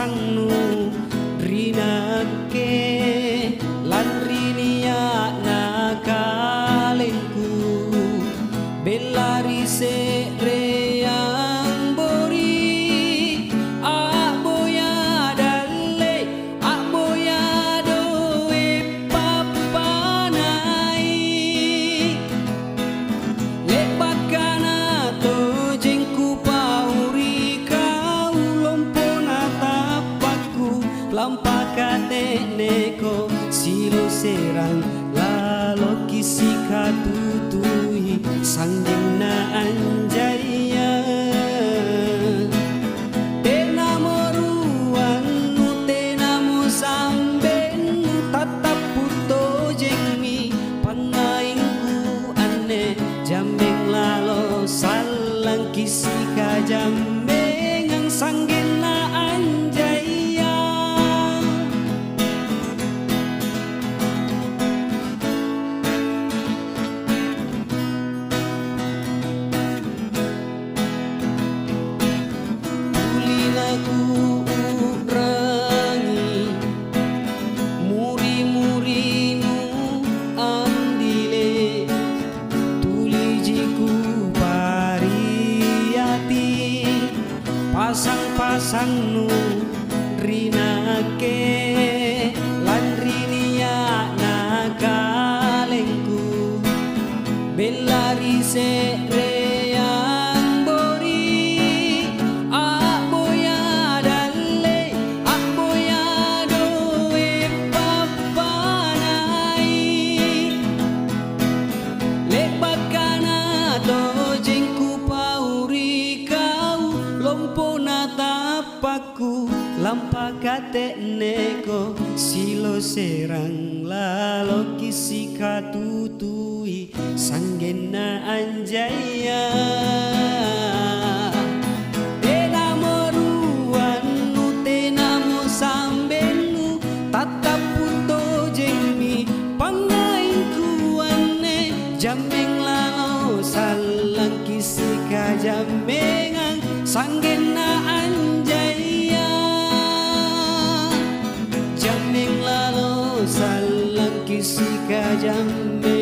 pasang-pasangnu rinake lan rinia nakalengku belari se reang bori aboya dalle aboya doe papanai lebakana to jengku pauri kau lompona tapaku lampakate neko silo serang lalo kisika tutui sanggena anjaya tenamo ruanmu tenamo sambenu tatap puto jengmi pangaingku ane jambeng lalo salang kisika jambeng ang sanggena anjaya ku urangi muri-murinu andile tulijiku pariyati pasang-pasangnu rinake lan rinia nakalengku belari se paku lampakate neko silo serang lalo kisika tutui sanggena anjaya tenamo ruannu tenamo sambenu tatap puto jengmi pangaingku ane jambeng lalo salang kisika jambengang sanggena anjaya jambeng lalo salang kisika jambe